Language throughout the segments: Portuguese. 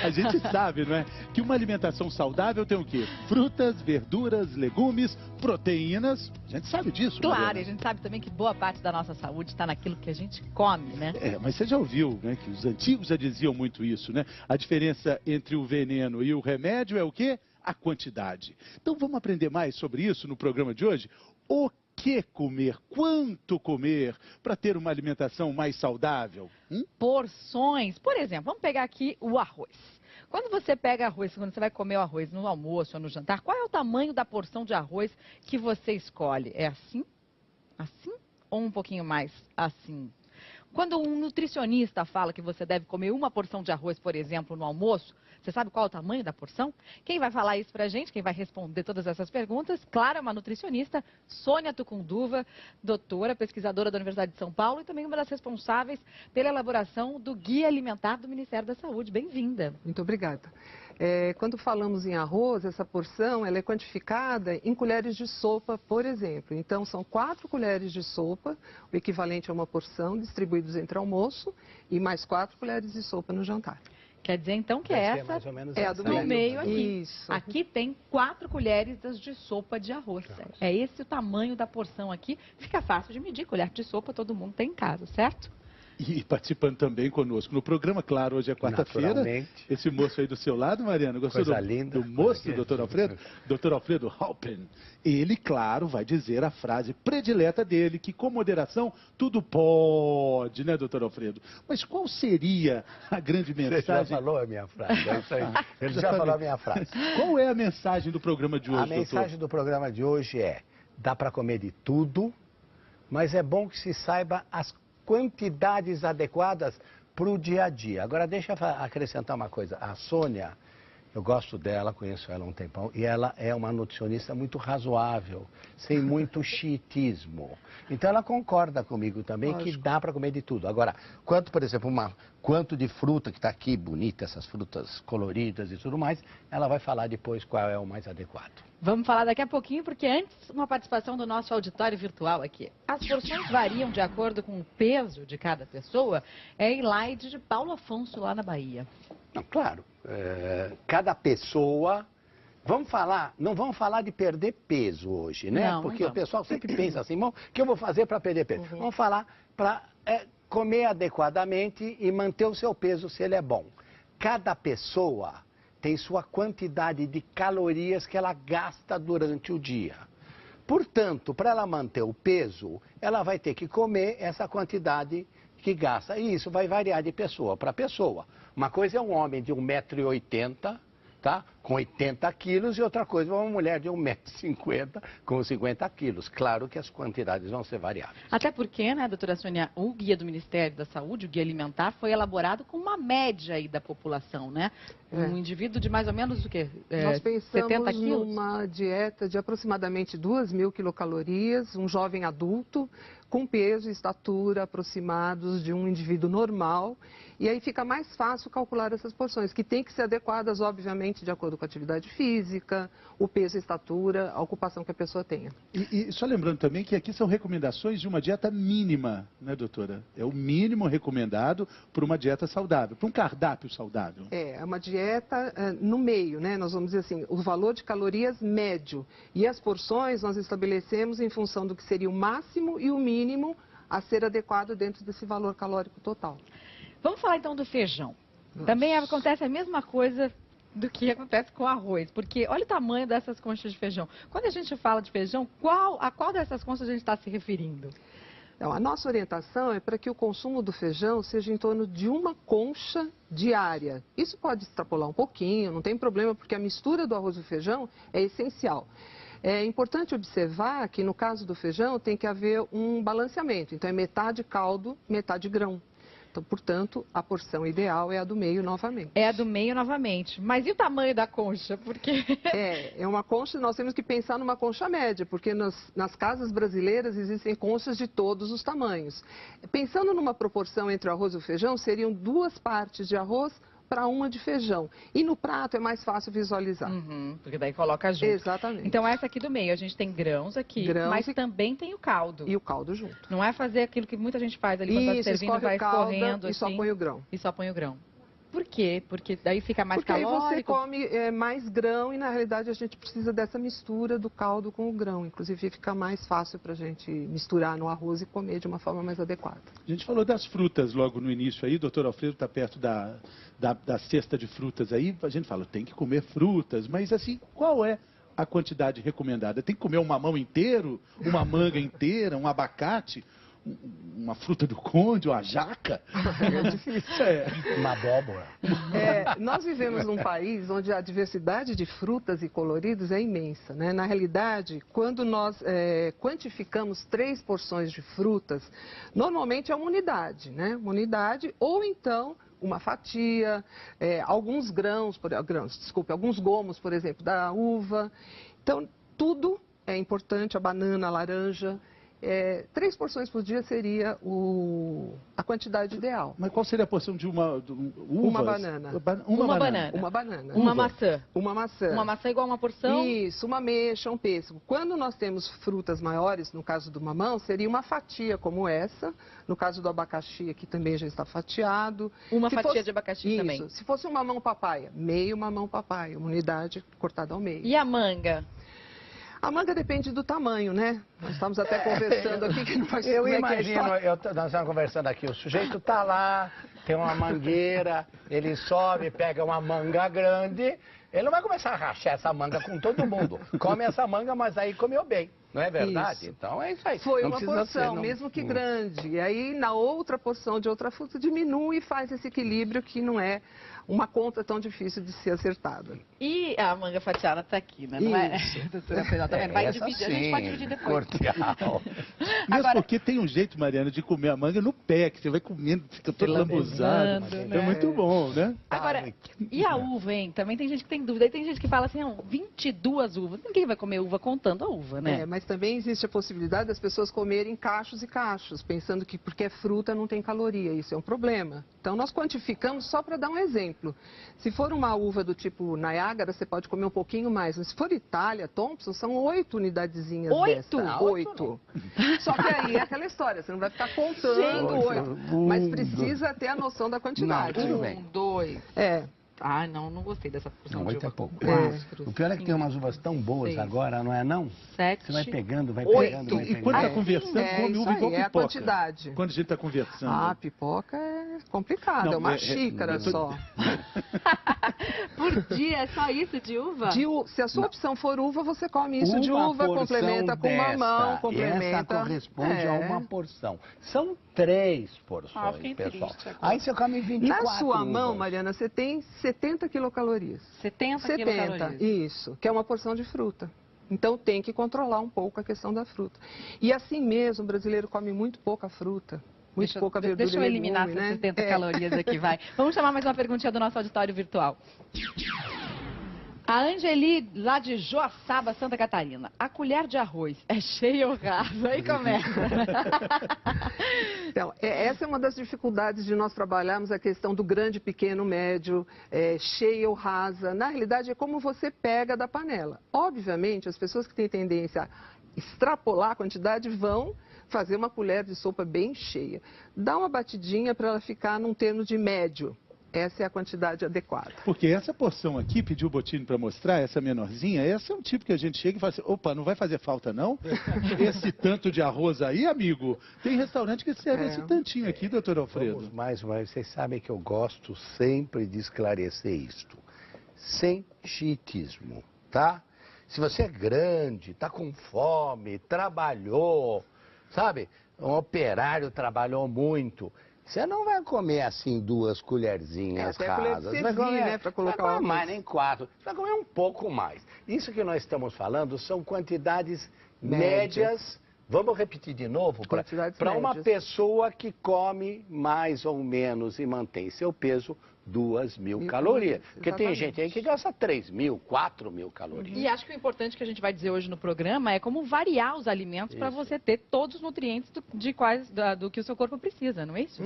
a gente sabe, não é? Que uma alimentação saudável tem o quê? Frutas, verduras, legumes, proteínas. A gente sabe disso, Claro, Mariana. e a gente sabe também que boa parte da nossa saúde está naquilo que a gente come, né? Mas você já ouviu, né, que os antigos já diziam muito isso, né? A diferença entre o veneno e o remédio é o quê? A quantidade. Então vamos aprender mais sobre isso no programa de hoje? O que comer, quanto comer para ter uma alimentação mais saudável? Porções. Por exemplo, vamos pegar aqui o arroz. Quando você pega arroz, quando você vai comer o arroz no almoço ou no jantar, qual é o tamanho da porção de arroz que você escolhe? É assim? Assim? Ou um pouquinho mais assim? Quando um nutricionista fala que você deve comer uma porção de arroz, por exemplo, no almoço, você sabe qual é o tamanho da porção? Quem vai falar isso pra gente, quem vai responder todas essas perguntas, claro, é uma nutricionista, Sônia Tucunduva, doutora, pesquisadora da Universidade de São Paulo e também uma das responsáveis pela elaboração do Guia Alimentar do Ministério da Saúde. Bem-vinda. Muito obrigada. Quando falamos em arroz, essa porção ela é quantificada em colheres de sopa, por exemplo. Então, são 4 colheres de sopa, o equivalente a uma porção, distribuídos entre almoço, e mais 4 colheres de sopa no jantar. Quer dizer, então, que essa é a do meio aqui. Isso. Aqui tem 4 colheres de sopa de arroz. É esse o tamanho da porção aqui. Fica fácil de medir. Colher de sopa todo mundo tem em casa, certo? E participando também conosco no programa, claro, hoje é quarta-feira. Esse moço aí do seu lado, Mariana, gostou do moço, doutor Alfredo? Doutor Alfredo Halpen. Ele, claro, vai dizer a frase predileta dele, que com moderação tudo pode, né, doutor Alfredo? Mas qual seria a grande mensagem? Você já falou a minha frase, é isso aí. Ele já falou a minha frase. Qual é a mensagem do programa de hoje, doutor? A mensagem do programa de hoje é, dá para comer de tudo, mas é bom que se saiba as quantidades adequadas para o dia a dia. Agora, deixa eu acrescentar uma coisa. A Sônia, eu gosto dela, conheço ela há um tempão, e ela é uma nutricionista muito razoável, sem muito chiitismo. Então, ela concorda comigo também que dá para comer de tudo. Agora, quanto, por exemplo, quanto de fruta que está aqui, bonita, essas frutas coloridas e tudo mais, ela vai falar depois qual é o mais adequado. Vamos falar daqui a pouquinho, porque antes, uma participação do nosso auditório virtual aqui. As porções variam de acordo com o peso de cada pessoa. É a Elaide de Paulo Afonso, lá na Bahia. Não, claro, cada pessoa... não vamos falar de perder peso hoje, né? Não, porque não o pessoal sempre pensa assim, bom, o que eu vou fazer para perder peso? Vamos falar para comer adequadamente e manter o seu peso se ele é bom. Cada pessoa tem sua quantidade de calorias que ela gasta durante o dia. Portanto, para ela manter o peso, ela vai ter que comer essa quantidade que gasta. E isso vai variar de pessoa para pessoa. Uma coisa é um homem de 1,80 m, tá? Com 80 quilos, e outra coisa é uma mulher de 1,50 m com 50 quilos. Claro que as quantidades vão ser variáveis. Até porque, né, doutora Sônia, o guia do Ministério da Saúde, o guia alimentar, foi elaborado com uma média aí da população, né? Um indivíduo de mais ou menos o quê? Nós 70 pensamos quilos? numa dieta de aproximadamente 2.000 quilocalorias, um jovem adulto, com peso e estatura aproximados de um indivíduo normal. E aí fica mais fácil calcular essas porções, que tem que ser adequadas, obviamente, de acordo com a atividade física, o peso, a estatura, a ocupação que a pessoa tenha. E só lembrando também que aqui são recomendações de uma dieta mínima, né, doutora? É o mínimo recomendado para uma dieta saudável, para um cardápio saudável. É uma dieta no meio, né? Nós vamos dizer assim, o valor de calorias médio. E as porções nós estabelecemos em função do que seria o máximo e o mínimo a ser adequado dentro desse valor calórico total. Vamos falar então do feijão. Também acontece a mesma coisa do que acontece com o arroz, porque olha o tamanho dessas conchas de feijão. Quando a gente fala de feijão, a qual dessas conchas a gente está se referindo? Então, a nossa orientação é para que o consumo do feijão seja em torno de uma concha diária. Isso pode extrapolar um pouquinho, não tem problema, porque a mistura do arroz e do feijão é essencial. É importante observar que no caso do feijão tem que haver um balanceamento, então é metade caldo, metade grão. Então, portanto, a porção ideal é a do meio novamente. É a do meio novamente. Mas e o tamanho da concha? Porque É uma concha, nós temos que pensar numa concha média, porque nas casas brasileiras existem conchas de todos os tamanhos. Pensando numa proporção entre o arroz e o feijão, seriam 2 partes de arroz para uma de feijão. E no prato é mais fácil visualizar. Porque daí coloca junto. Exatamente. Então essa aqui do meio, a gente tem grãos aqui, mas também tem o caldo. E o caldo junto. Não é fazer aquilo que muita gente faz ali quando está servindo, vai escorrendo e só assim, põe o grão. E só põe o grão. Por quê? Porque daí fica mais calórico? Porque aí você come mais grão e, na realidade, a gente precisa dessa mistura do caldo com o grão. Inclusive, fica mais fácil para a gente misturar no arroz e comer de uma forma mais adequada. A gente falou das frutas logo no início aí, o doutor Alfredo está perto da cesta de frutas aí. A gente fala, tem que comer frutas, mas assim, qual é a quantidade recomendada? Tem que comer um mamão inteiro, uma manga inteira, um abacate? Uma fruta do conde, uma jaca? É difícil. Uma abóbora. Nós vivemos num país onde a diversidade de frutas e coloridos é imensa, né? Na realidade, quando nós quantificamos 3 porções de frutas, normalmente é uma unidade, né? Uma unidade ou então uma fatia, alguns alguns gomos, por exemplo, da uva. Então, tudo é importante, a banana, a laranja. 3 porções por dia seria a quantidade ideal. Mas qual seria a porção de uma uvas? Uma banana. Uma banana. Uma banana. Uma maçã. Uma maçã. Uma maçã igual uma porção? Isso, uma ameixa, um pêssego. Quando nós temos frutas maiores, no caso do mamão, seria uma fatia como essa. No caso do abacaxi, aqui também já está fatiado. Uma fatia de abacaxi isso, também? Se fosse um mamão papaya, meio mamão papaya, uma unidade cortada ao meio. E a manga? A manga depende do tamanho, né? Nós estamos até conversando aqui que não faz Eu imagino, nós estamos conversando aqui, o sujeito está lá, tem uma mangueira, ele sobe, pega uma manga grande, ele não vai começar a rachar essa manga com todo mundo. Come essa manga, mas aí comeu bem, não é verdade? Isso. Então é isso aí. Foi uma porção, mesmo que grande. E aí, na outra porção de outra fruta, diminui e faz esse equilíbrio que não é uma conta tão difícil de ser acertada. E a manga fatiada está aqui, né? Não é? Vai dividir, a gente pode dividir depois. Cordial. Mesmo porque tem um jeito, Mariana, de comer a manga no pé, que você vai comendo, fica todo lambuzado. Né? É muito bom, né? Agora, e a uva, hein? Também tem gente que tem dúvida. Aí tem gente que fala assim, 22 uvas. Ninguém vai comer uva contando a uva, né? Mas também existe a possibilidade das pessoas comerem cachos e cachos, pensando que porque é fruta não tem caloria. Isso é um problema. Então, nós quantificamos só para dar um exemplo. Se for uma uva do tipo Niágara, você pode comer um pouquinho mais. Mas se for Itália, Thompson, são 8 unidadezinhas 8? dessa. 8. Só que aí é aquela história, você não vai ficar contando 8. Mas precisa ter a noção da quantidade. Não, tudo bem. 2. Ah, não gostei dessa porção de uva. 8 é pouco. O pior é que tem umas uvas tão boas 6. agora, não é não? 7. Você vai pegando, vai 8. pegando, vai E quando está conversando, come uva igual pipoca. É a quantidade. Quando a gente está conversando. Pipoca é complicado, é uma xícara só. Por dia, é só isso de uva? Se a sua opção for uva, você come isso de uva, complementa com mamão, complementa. Essa corresponde a uma porção. São 3 porções, pessoal. Aí você come 24 Na sua mão, uvas. Mariana, você tem 70 quilocalorias. 70 quilocalorias. Isso, que é uma porção de fruta. Então tem que controlar um pouco a questão da fruta. E assim mesmo, o brasileiro come muito pouca fruta. Pouca verdura. Deixa eu eliminar essas 70 calorias aqui, vai. Vamos chamar mais uma perguntinha do nosso auditório virtual. A Angeli, lá de Joaçaba, Santa Catarina. A colher de arroz é cheia ou rasa? Aí começa. Então, essa é uma das dificuldades de nós trabalharmos a questão do grande, pequeno, médio, cheia ou rasa. Na realidade, é como você pega da panela. Obviamente, as pessoas que têm tendência a extrapolar a quantidade vão fazer uma colher de sopa bem cheia. Dá uma batidinha para ela ficar num termo de médio. Essa é a quantidade adequada. Porque essa porção aqui, pediu o Bottini para mostrar, essa menorzinha, essa é um tipo que a gente chega e fala assim, opa, não vai fazer falta não? Esse tanto de arroz aí, amigo, tem restaurante que serve esse tantinho aqui, doutor Alfredo. Vamos mais uma vez, vocês sabem que eu gosto sempre de esclarecer isto. Sem chiitismo, tá? Se você é grande, está com fome, trabalhou, sabe? Um operário trabalhou muito. Você não vai comer assim 2 colherzinhas rasas. Você vai comer, né, para colocar não vai comer mais, nem 4. Você vai comer um pouco mais. Isso que nós estamos falando são quantidades médias. Vamos repetir de novo? Para uma pessoa que come mais ou menos e mantém seu peso 2.000 calorias. Porque tem gente aí que gasta 3.000, 4.000 calorias. E acho que o importante que a gente vai dizer hoje no programa é como variar os alimentos para você ter todos os nutrientes do que o seu corpo precisa, não é isso?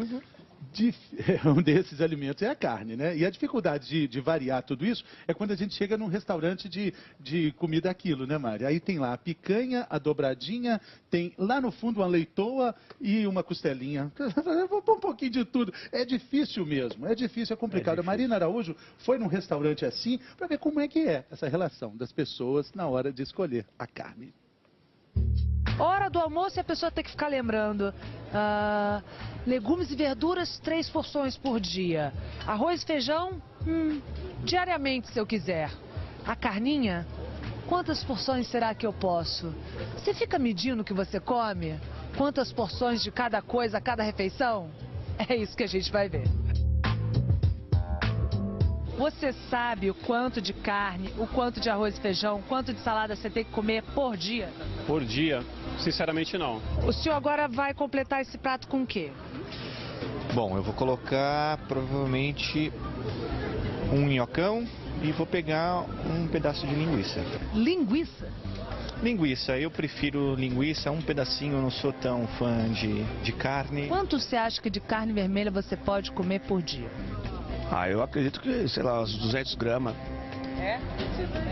Um desses alimentos é a carne, né? E a dificuldade de variar tudo isso é quando a gente chega num restaurante de comida aquilo, né, Mari? Aí tem lá a picanha, a dobradinha, tem lá no fundo uma leitoa e uma costelinha. Um pouquinho de tudo. É difícil mesmo, é difícil, é complicado. A Marina Araújo foi num restaurante assim para ver como é que é essa relação das pessoas na hora de escolher a carne. Hora do almoço e a pessoa tem que ficar lembrando. Legumes e verduras, 3 porções por dia. Arroz e feijão, diariamente se eu quiser. A carninha, quantas porções será que eu posso? Você fica medindo o que você come? Quantas porções de cada coisa, cada refeição? É isso que a gente vai ver. Você sabe o quanto de carne, o quanto de arroz e feijão, o quanto de salada você tem que comer por dia? Por dia? Sinceramente, não. O senhor agora vai completar esse prato com o quê? Bom, eu vou colocar provavelmente um nhocão e vou pegar um pedaço de linguiça. Linguiça? Linguiça, eu prefiro linguiça, um pedacinho, eu não sou tão fã de carne. Quanto você acha que de carne vermelha você pode comer por dia? Eu acredito que, sei lá, uns 200 gramas. É?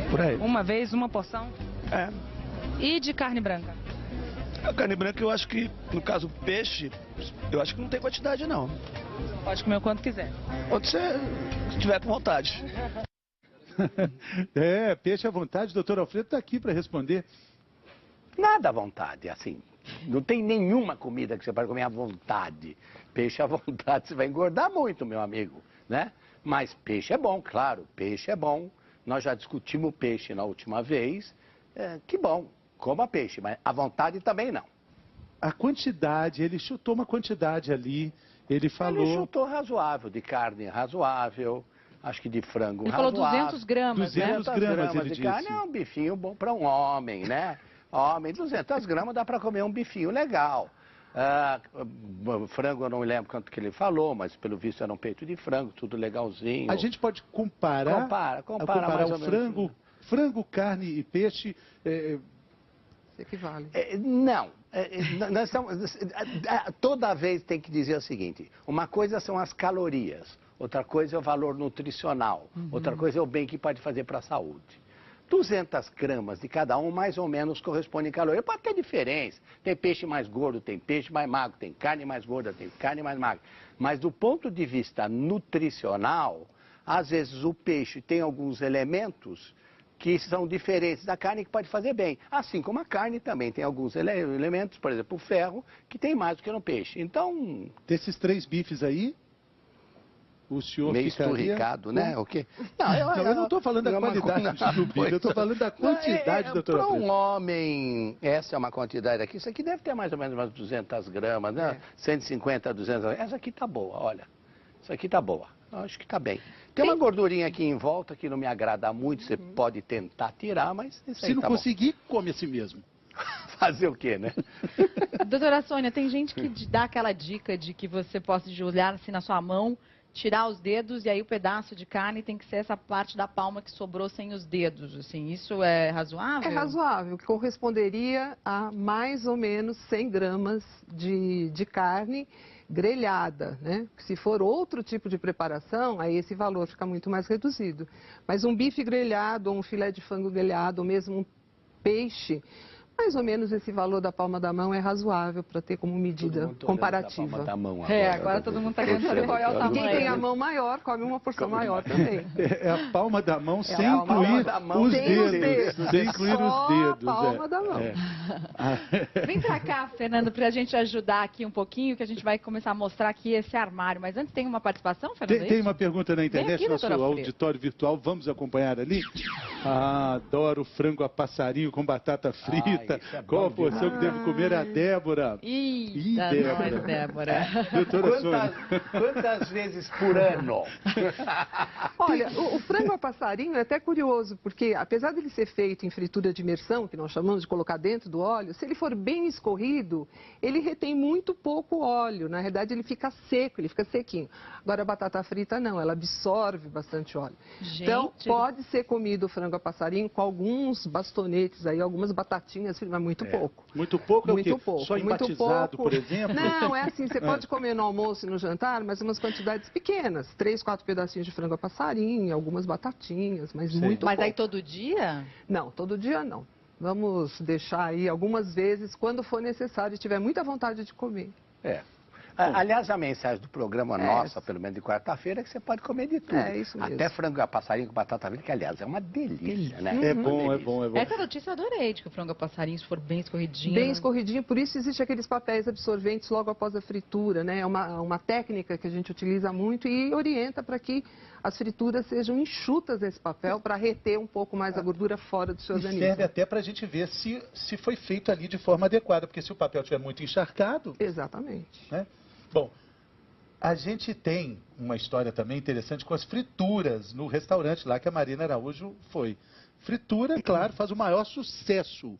Por aí. Uma vez, uma porção? É. E de carne branca? A carne branca, eu acho que, no caso peixe, eu acho que não tem quantidade, não. Pode comer o quanto quiser. Pode ser, se tiver com vontade. Peixe à vontade. Doutor Alfredo está aqui para responder. Nada à vontade, assim. Não tem nenhuma comida que você pode comer à vontade. Peixe à vontade, você vai engordar muito, meu amigo, né? Mas peixe é bom, claro, peixe é bom. Nós já discutimos peixe na última vez. Que bom, coma peixe, mas à vontade também não. A quantidade, ele chutou uma quantidade ali, ele falou... Ele chutou razoável, de carne razoável, acho que de frango ele razoável. Ele falou 200 gramas, 200 gramas ele de disse. Carne é um bifinho bom para um homem, né? Homem, 200 gramas dá para comer um bifinho legal. Frango eu não lembro quanto que ele falou, mas pelo visto era um peito de frango, tudo legalzinho. A gente pode comparar mais o frango, carne e peixe. Se equivale. Não. Toda vez tem que dizer o seguinte: uma coisa são as calorias, outra coisa é o valor nutricional, outra coisa é o bem que pode fazer para a saúde. 200 gramas de cada um, mais ou menos, corresponde em caloria. Pode ter diferença. Tem peixe mais gordo, tem peixe mais magro, tem carne mais gorda, tem carne mais magra. Mas do ponto de vista nutricional, às vezes o peixe tem alguns elementos que são diferentes da carne que pode fazer bem. Assim como a carne também tem alguns elementos, por exemplo, o ferro, que tem mais do que no peixe. Então... Desses 3 bifes aí, o senhor meio ficaria... esturricado, né? O quê? Eu não estou falando da qualidade do bife, eu estou falando da quantidade, doutor Alfredo. Para um homem, essa é uma quantidade aqui. Isso aqui deve ter mais ou menos umas 200 gramas, né? 150 a 200 gramas. Essa aqui tá boa, olha. Essa aqui tá boa. Eu acho que tá bem. Tem uma gordurinha aqui em volta que não me agrada muito. Você pode tentar tirar, mas isso aí se não tá conseguir, come assim mesmo. Fazer o quê, né? Doutora Sônia, tem gente que dá aquela dica de que você possa olhar assim na sua mão, tirar os dedos e aí o pedaço de carne tem que ser essa parte da palma que sobrou sem os dedos, assim, isso é razoável? É razoável, que corresponderia a mais ou menos 100 gramas de carne grelhada, né? Se for outro tipo de preparação, aí esse valor fica muito mais reduzido. Mas um bife grelhado, ou um filé de frango grelhado, ou mesmo um peixe, mais ou menos esse valor da palma da mão é razoável para ter como medida comparativa. Palma da mão agora, agora todo mundo está querendo saber qual é o tamanho. Quem tem a mão maior, come uma porção maior também. É a palma da mão sem incluir os dedos. Sem incluir os dedos. A palma da mão. Vem pra cá, Fernando, pra gente ajudar aqui um pouquinho, que a gente vai começar a mostrar aqui esse armário. Mas antes tem uma participação, Fernando? Tem uma pergunta na internet, aqui, nosso auditório virtual, vamos acompanhar ali. Adoro frango a passarinho com batata frita. Qual a porção que devo comer? A Débora. Débora. Doutora Sônia. Quantas vezes por ano? Olha, o frango a passarinho é até curioso, porque apesar dele ser feito em fritura de imersão, que nós chamamos de colocar dentro do óleo, se ele for bem escorrido, ele retém muito pouco óleo. Na realidade, ele fica seco, ele fica sequinho. Agora, a batata frita não, ela absorve bastante óleo. Então, pode ser comido o frango a passarinho com alguns bastonetes aí, algumas batatinhas pedaços fritos, mas muito pouco. Muito pouco é muito o quê? Pouco. Só empatizado, por exemplo? Não, é assim, você pode comer no almoço e no jantar, mas umas quantidades pequenas. 3, 4 pedacinhos de frango a passarinho, algumas batatinhas, mas muito pouco. Mas aí todo dia? Não, todo dia não. Vamos deixar aí algumas vezes, quando for necessário e tiver muita vontade de comer. Aliás, a mensagem do programa nossa, pelo menos de quarta-feira, é que você pode comer de tudo. É isso mesmo. Até frango a passarinho com batata frita, que aliás é uma delícia, né? É bom, é bom, é bom. Essa notícia eu adorei, de que o frango a passarinho, se for bem escorridinho. Bem escorridinho, por isso existe aqueles papéis absorventes logo após a fritura, né? É uma técnica que a gente utiliza muito e orienta para que as frituras sejam enxutas nesse papel para reter um pouco mais a gordura fora do seu organismo. Serve até para a gente ver se foi feito ali de forma adequada, porque se o papel estiver muito encharcado... Exatamente. Né? Bom, a gente tem uma história também interessante com as frituras no restaurante lá que a Marina Araújo foi. Fritura, claro, faz o maior sucesso.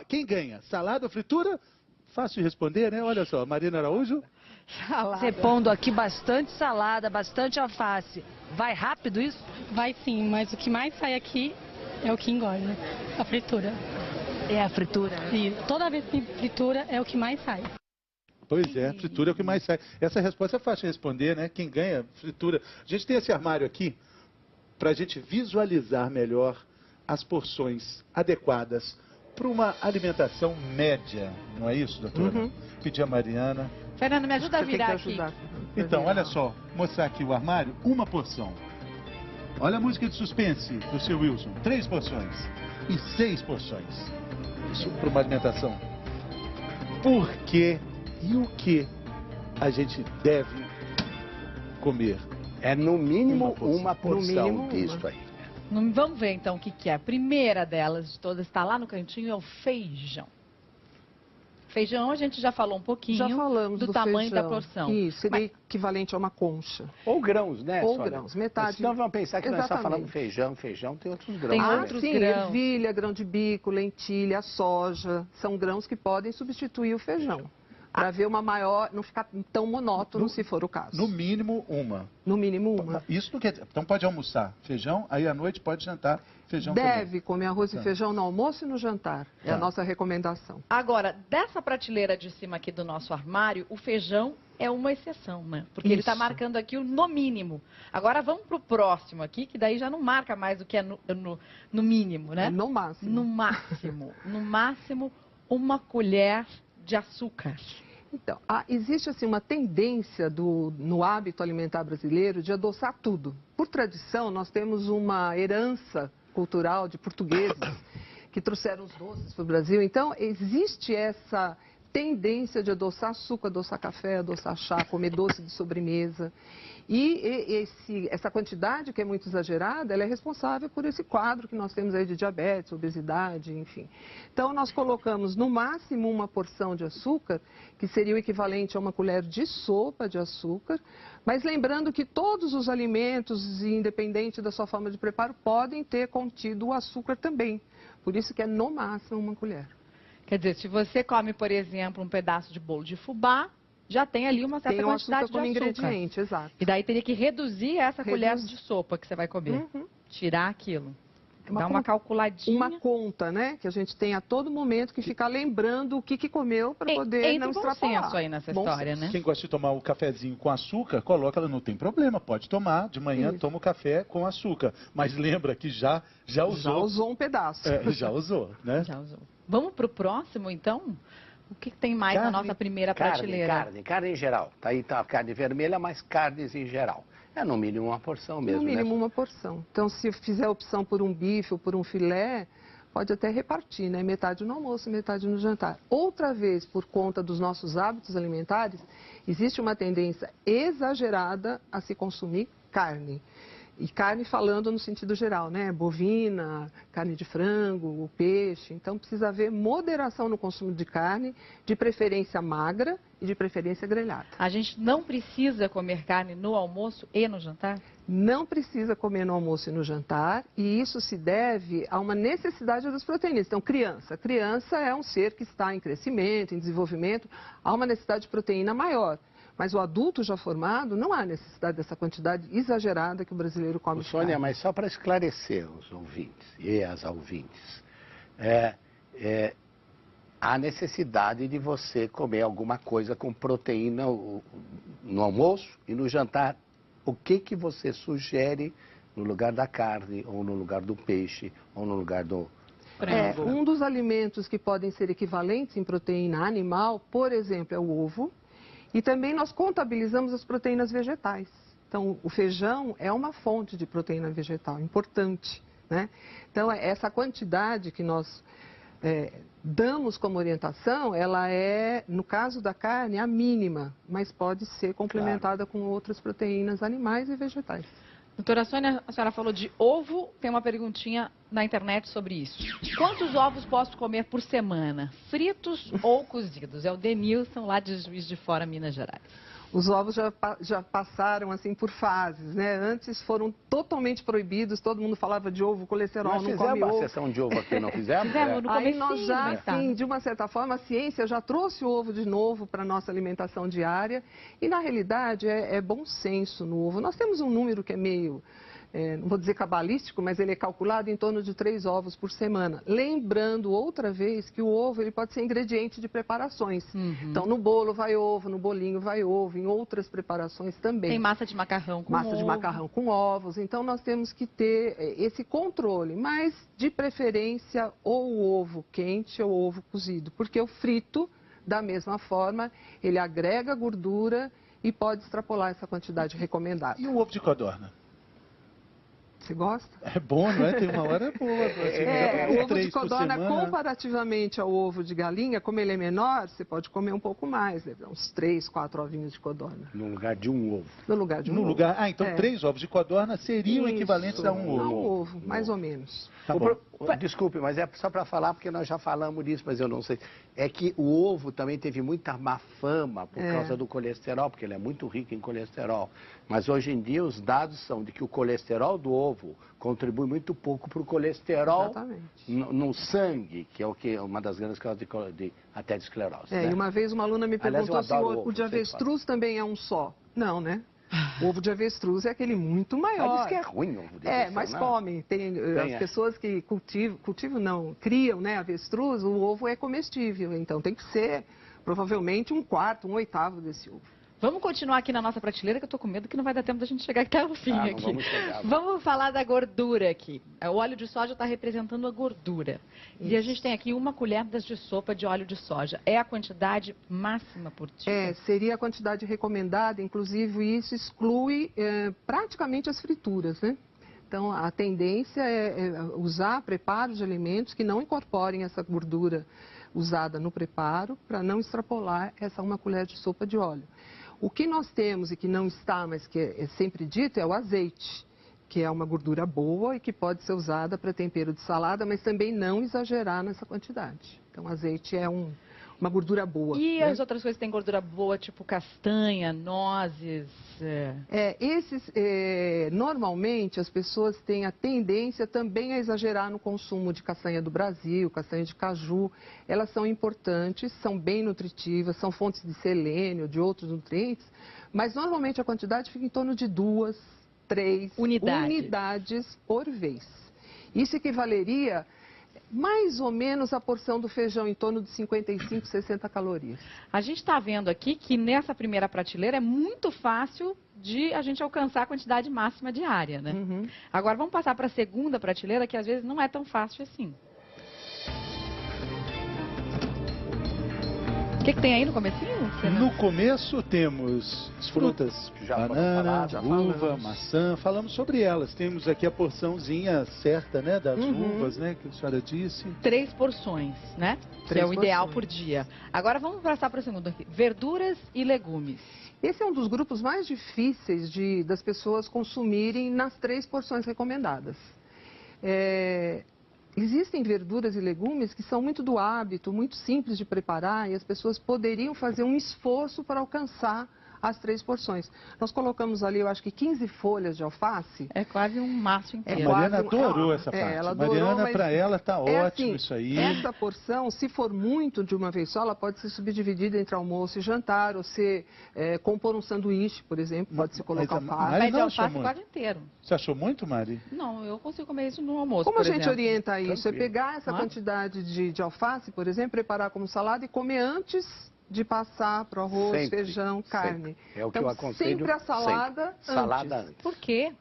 Quem ganha? Salada ou fritura? Fácil de responder, né? Olha só, Marina Araújo. Salada. Você pondo aqui bastante salada, bastante alface. Vai rápido isso? Vai sim, mas o que mais sai aqui é o que engorda, a fritura. É a fritura? E toda vez que tem fritura é o que mais sai. Pois é, fritura é o que mais sai. Essa resposta é fácil de responder, né? Quem ganha, fritura. A gente tem esse armário aqui para a gente visualizar melhor as porções adequadas para uma alimentação média. Não é isso, doutora? Uhum. Pedir a Mariana. Fernando, me ajuda a virar aqui. Então, olha só, mostrar aqui o armário, uma porção. Olha a música de suspense do seu Wilson. 3 porções e 6 porções. Isso para uma alimentação. Por quê? E o que a gente deve comer? É no mínimo uma porção disso aí. Vamos ver então o que é. A primeira delas de todas está lá no cantinho, é o feijão. Feijão a gente já falou um pouquinho. Já falamos do tamanho feijão. Da porção. Isso, seria equivalente a uma concha. Ou grãos, né? Ou grãos, metade. Senão vão pensar que nós estamos falando feijão, tem outros grãos. Tem outros grãos. Ervilha, grão de bico, lentilha, soja, são grãos que podem substituir o feijão. Para ver uma maior, não ficar tão monótono, se for o caso. No mínimo uma. No mínimo uma. Isso não quer dizer, então pode almoçar feijão, aí à noite pode jantar feijão também. Deve comer arroz e feijão no almoço e no jantar. É a nossa recomendação. Agora, dessa prateleira de cima aqui do nosso armário, o feijão é uma exceção, né? Porque ele está marcando aqui o no mínimo. Agora vamos para o próximo aqui, que daí já não marca mais o que é no mínimo, né? No máximo. No máximo. No máximo, uma colher de açúcar. Então, existe assim uma tendência no hábito alimentar brasileiro de adoçar tudo. Por tradição, nós temos uma herança cultural de portugueses que trouxeram os doces para o Brasil. Então, existe essa tendência de adoçar açúcar, adoçar café, adoçar chá, comer doce de sobremesa. E essa quantidade, que é muito exagerada, ela é responsável por esse quadro que nós temos aí de diabetes, obesidade, enfim. Então, nós colocamos no máximo uma porção de açúcar, que seria o equivalente a uma colher de sopa de açúcar, mas lembrando que todos os alimentos, independente da sua forma de preparo, podem ter contido o açúcar também. Por isso que é no máximo uma colher. Quer dizer, se você come, por exemplo, um pedaço de bolo de fubá, já tem ali uma certa quantidade de açúcar. Ingrediente, exato. E daí teria que reduzir essa colher de sopa que você vai comer. Tirar aquilo. Dar uma calculadinha. Uma conta, né? Que a gente tem a todo momento que ficar lembrando o que comeu para poder não extrapolar. Senso aí nessa história, né? Quem gosta de tomar o cafezinho com açúcar, coloca, não tem problema, pode tomar. De manhã toma o café com açúcar. Mas lembra que já usou. Já usou um pedaço. Já usou, né? Já usou. Vamos para o próximo, então? O que tem mais na nossa primeira prateleira? Carne em geral. Tá aí tá a carne vermelha, mas carnes em geral. É no mínimo uma porção mesmo, No mínimo né? uma porção. Então, se fizer opção por um bife ou por um filé, pode até repartir, né? Metade no almoço, metade no jantar. Outra vez, por conta dos nossos hábitos alimentares, existe uma tendência exagerada a se consumir carne. E carne falando no sentido geral, né? Bovina, carne de frango, o peixe. Então, precisa haver moderação no consumo de carne, de preferência magra e de preferência grelhada. A gente não precisa comer carne no almoço e no jantar? Não precisa comer no almoço e no jantar, e isso se deve a uma necessidade das proteínas. Então, criança é um ser que está em crescimento, em desenvolvimento, há uma necessidade de proteína maior. Mas o adulto já formado, não há necessidade dessa quantidade exagerada que o brasileiro come. Sônia, mas só para esclarecer os ouvintes e as ouvintes, há necessidade de você comer alguma coisa com proteína no almoço e no jantar. O que você sugere no lugar da carne, ou no lugar do peixe, ou no lugar do... Um dos alimentos que podem ser equivalentes em proteína animal, por exemplo, é o ovo. E também nós contabilizamos as proteínas vegetais. Então, o feijão é uma fonte de proteína vegetal importante, né? Então, essa quantidade que nós damos como orientação, ela é, no caso da carne, a mínima, mas pode ser complementada com outras proteínas animais e vegetais. Doutora Sônia, a senhora falou de ovo, tem uma perguntinha na internet sobre isso. Quantos ovos posso comer por semana, fritos ou cozidos? É o Denilson, lá de Juiz de Fora, Minas Gerais. Os ovos já passaram assim por fases, né? Antes foram totalmente proibidos, todo mundo falava de ovo, colesterol, não come ovo. Nós fizemos uma sessão de ovo aqui, não fizemos? No Aí nós já, assim, de uma certa forma, a ciência já trouxe o ovo de novo para a nossa alimentação diária. E, na realidade, é bom senso no ovo. Nós temos um número que é meio... não vou dizer cabalístico, mas ele é calculado em torno de 3 ovos por semana. Lembrando outra vez que o ovo ele pode ser ingrediente de preparações. Então, no bolo vai ovo, no bolinho vai ovo, em outras preparações também. Tem massa de macarrão com Massa de macarrão com ovos. Então, nós temos que ter esse controle, mas de preferência ou o ovo quente ou o ovo cozido. Porque o frito, da mesma forma, ele agrega gordura e pode extrapolar essa quantidade recomendada. E o ovo de codorna? Você gosta? É bom, não é? Tem uma hora boa. O ovo de codorna, comparativamente ao ovo de galinha, como ele é menor, você pode comer um pouco mais, né? Uns 3, 4 ovinhos de codorna. No lugar de um ovo. No lugar de um ovo. Então 3 ovos de codorna seriam equivalentes a um ovo. A um ovo, mais ou menos. Tá bom. Desculpe, mas é só para falar, porque nós já falamos disso, mas eu não sei. É que o ovo também teve muita má fama por causa do colesterol, porque ele é muito rico em colesterol. Mas hoje em dia os dados são de que o colesterol do ovo contribui muito pouco para o colesterol no sangue, que é uma das grandes causas de até de esclerose. E uma vez uma aluna me perguntou se o de avestruz também é um só. Não, né? O ovo de avestruz é aquele muito maior. Mas diz que é ruim o ovo de avestruz. Mas comem. As pessoas que criam, né, avestruz, o ovo é comestível. Então tem que ser provavelmente 1/4, 1/8 desse ovo. Vamos continuar aqui na nossa prateleira, que eu tô com medo que não vai dar tempo da gente chegar até o fim aqui. Vamos falar da gordura aqui. O óleo de soja está representando a gordura. Isso. E a gente tem aqui 1 colher de sopa de óleo de soja. É a quantidade máxima por dia? Seria a quantidade recomendada, inclusive isso exclui praticamente as frituras, né? Então, a tendência é usar preparos de alimentos que não incorporem essa gordura usada no preparo, para não extrapolar essa 1 colher de sopa de óleo. O que nós temos e que não está, mas que é sempre dito, é o azeite, que é uma gordura boa e que pode ser usada para tempero de salada, mas também não exagerar nessa quantidade. Então, azeite é uma gordura boa. E as outras coisas que têm gordura boa, tipo castanha, nozes? Normalmente, as pessoas têm a tendência também a exagerar no consumo de castanha do Brasil, castanha de caju. Elas são importantes, são bem nutritivas, são fontes de selênio, de outros nutrientes, mas normalmente a quantidade fica em torno de 2, 3 unidades por vez. Isso equivaleria mais ou menos a porção do feijão, em torno de 55, 60 calorias. A gente está vendo aqui que nessa primeira prateleira é muito fácil de a gente alcançar a quantidade máxima diária, né? Agora vamos passar para a segunda prateleira, que às vezes não é tão fácil assim. O que tem aí no comecinho? No começo temos as frutas, banana, uva, maçã, falamos sobre elas. Temos aqui a porçãozinha certa, né, das uvas, né, que a senhora disse. 3 porções, né? Que é o ideal por dia. Agora vamos passar para o segundo aqui. Verduras e legumes. Esse é um dos grupos mais difíceis das pessoas consumirem nas 3 porções recomendadas. Existem verduras e legumes que são muito do hábito, muito simples de preparar, e as pessoas poderiam fazer um esforço para alcançar as 3 porções. Nós colocamos ali, eu acho que 15 folhas de alface. É quase um maço inteiro. A Mariana adorou essa parte. Ela adorou, Mariana, para ela, tá ótimo assim, isso aí. Essa porção, se for muito de uma vez só, ela pode ser subdividida entre almoço e jantar, ou se compor um sanduíche, por exemplo, pode se colocar alface. Mas alface quase inteiro. Você achou muito, Mari? Não, eu consigo comer isso no almoço, Como a gente exemplo. orienta isso? É pegar essa quantidade de alface, por exemplo, preparar como salada e comer antes de passar para o arroz, sempre, feijão, carne. Sempre. É o que então, eu aconselho. Sempre a salada antes. Salada antes. Por quê?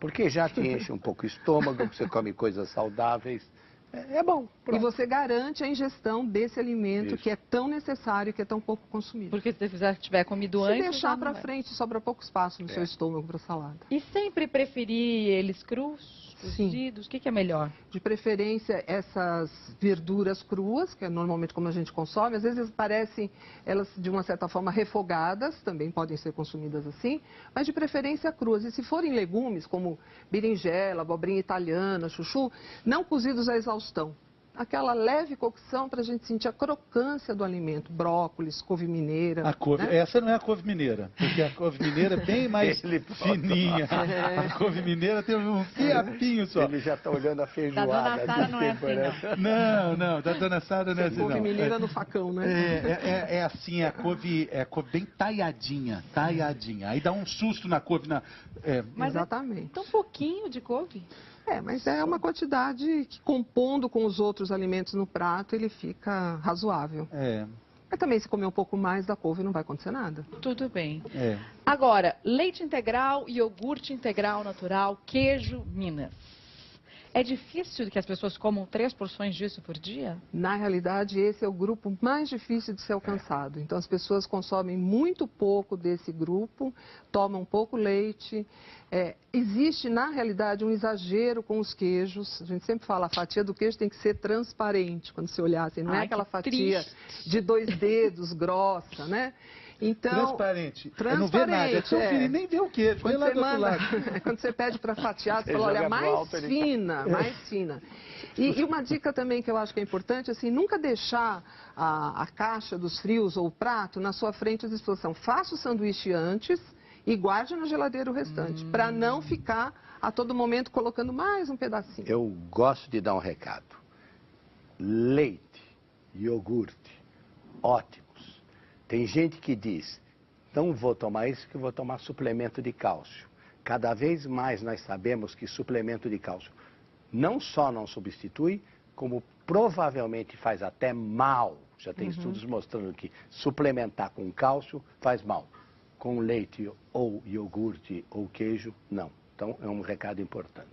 Porque já te enche um pouco o estômago, você come coisas saudáveis. É bom. Pronto. E você garante a ingestão desse alimento que é tão necessário e que é tão pouco consumido. Porque se você tiver comido antes... Se deixar para frente, sobra pouco espaço no seu estômago para salada. E sempre preferir eles crus? Cozidos, o que é melhor? De preferência, essas verduras cruas, que é normalmente como a gente consome, às vezes parecem elas de uma certa forma refogadas, também podem ser consumidas assim, mas de preferência cruas. E se forem legumes, como berinjela, abobrinha italiana, chuchu, não cozidos à exaustão. Aquela leve cocção para a gente sentir a crocância do alimento. Brócolis, couve mineira. Né? Essa não é a couve mineira, porque a couve mineira é bem mais fininha. A couve mineira tem um fiapinho só. Ele já está olhando a feijoada. Da Dona Sara não é assim, não, da Dona Sara não é assim, não. Couve mineira no facão, né? É assim, a couve bem talhadinha. Aí dá um susto na couve. Mas exatamente. Tão pouquinho de couve. Mas é uma quantidade que, compondo com os outros alimentos no prato, ele fica razoável. Mas também, se comer um pouco mais da couve, não vai acontecer nada. Tudo bem. Agora, leite integral, iogurte integral natural, queijo Minas. É difícil que as pessoas comam 3 porções disso por dia? Na realidade, esse é o grupo mais difícil de ser alcançado. Então, as pessoas consomem muito pouco desse grupo, tomam pouco leite. Existe, na realidade, um exagero com os queijos. A gente sempre fala, a fatia do queijo tem que ser transparente, quando você olhar assim. Não é aquela fatia de 2 dedos, grossa, né? Então, transparente. Não vê nada, é conferir, nem vê o queijo. Quando você manda, quando você pede para fatiar, você fala, olha, mais fina. E uma dica também que eu acho que é importante, assim, nunca deixar a caixa dos frios ou o prato na sua frente à disposição. Faça o sanduíche antes e guarde na geladeira o restante, para não ficar a todo momento colocando mais um pedacinho. Eu gosto de dar um recado. Leite, iogurte, ótimo. Tem gente que diz, não vou tomar isso, que vou tomar suplemento de cálcio. Cada vez mais nós sabemos que suplemento de cálcio não só não substitui, como provavelmente faz até mal. Já tem estudos mostrando que suplementar com cálcio faz mal. Com leite ou iogurte ou queijo, não. Então é um recado importante.